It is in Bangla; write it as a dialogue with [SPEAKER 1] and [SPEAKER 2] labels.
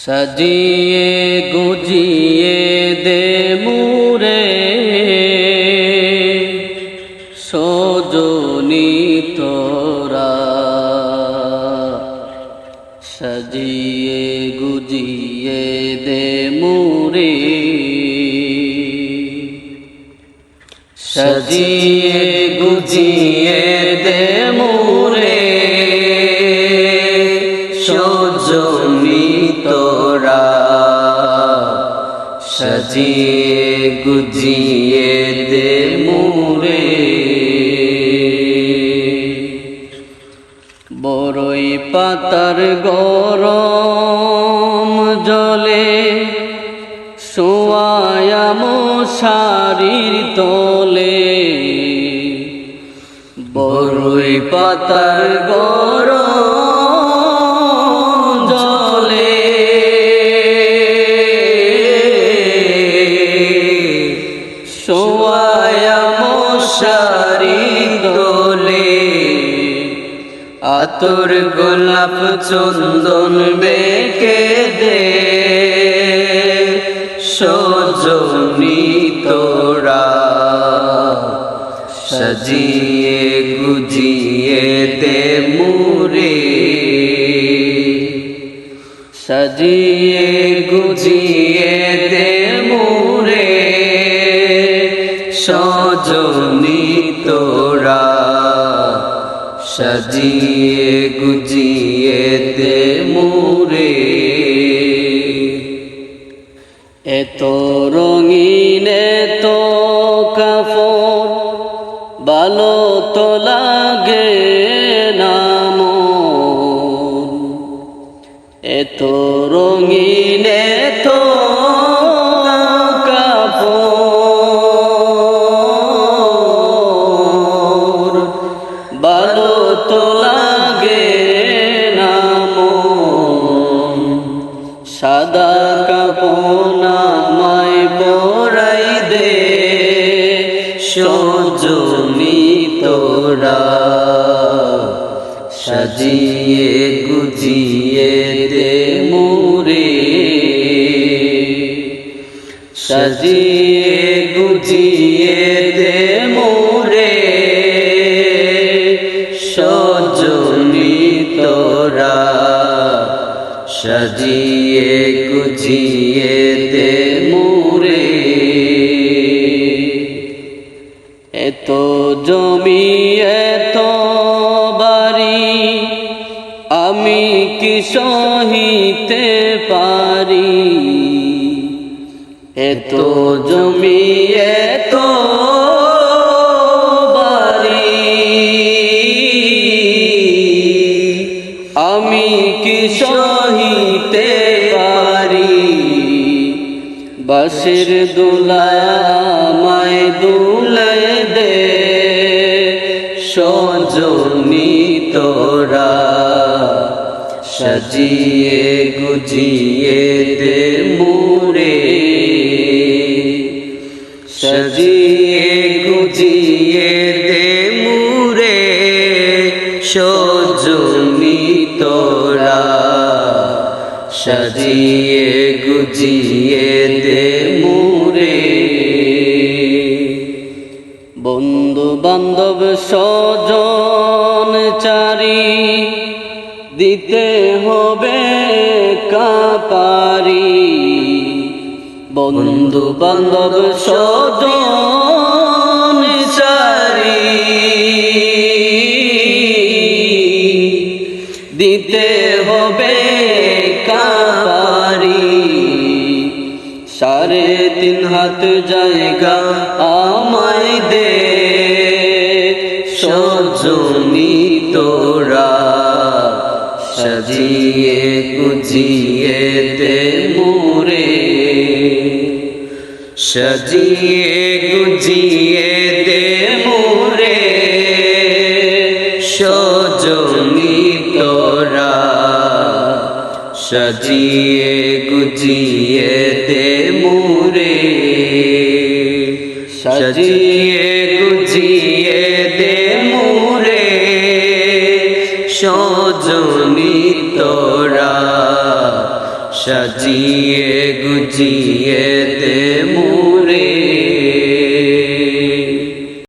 [SPEAKER 1] সাজিয়ে গুজিয়ে দে মুরে সজনি তোরা, সাজিয়ে গুজিয়ে দে মুরে, সাজিয়ে গুজিয়ে দে মুরে সজনি তোরা, সাজিয়ে গুজিয়ে দে মুরে। বড়ই পাতার গরম জলে শোয়ায়া মশারির তলে, বড়ই পাতার গরম জলে শোয়ায়া মশারির তলে, আতর গোলাপ চন্দন মেখে দে সজনি তোরা, সাজিয়ে গুজিয়ে দে মুরে, সাজিয়ে গুজিয়ে দে মুরে সজনি তোরা, সাজিয়ে গুজিয়ে দে মুরে। এত রঙিন এত কাপড় ভালো তো লাগে না মন, এত রঙিন এত কাপড় ভালো তো লাগে না মন, সাদা কাপড় আমায় পরাই দে সজনি তোরা, সাজিয়ে গুজিয়ে দে মুরে, সাজিয়ে গুজিয়ে দে মুরে সজনি তোরা, সাজিয়ে গুজিয়ে দে মুরে। এত জমি এত বাড়ি আমি কি সহিতে পারি, এত জমি এত বাড়ি আমি কি সহিতে পারি, বাঁশের দোলায় আমায় দুলায় দে সজনি তোরা, সাজিয়ে গুজিয়ে দে মুরে, সাজিয়ে গুজিয়ে দে মুরে সজনি তোরা, সাজিয়ে গুজিয়ে দে মুরে। বন্ধু বান্ধব স্বজন চারি দিতে হবে কাপারি, বন্ধু বান্ধব স্বজন চারি দিতে হবে কাপারি, 3.5 হাত জায়গা আমায় দে সজনি তোরা, সাজিয়ে গুজিয়ে দে মুরে, সাজিয়ে গুজিয়ে দে মুরে সজনি তোরা, সাজিয়ে গুজিয়ে দে মুরে, সাজিয়ে গুজিয়ে দে মুরে সজনি তোরা, সাজিয়ে গুজিয়ে দে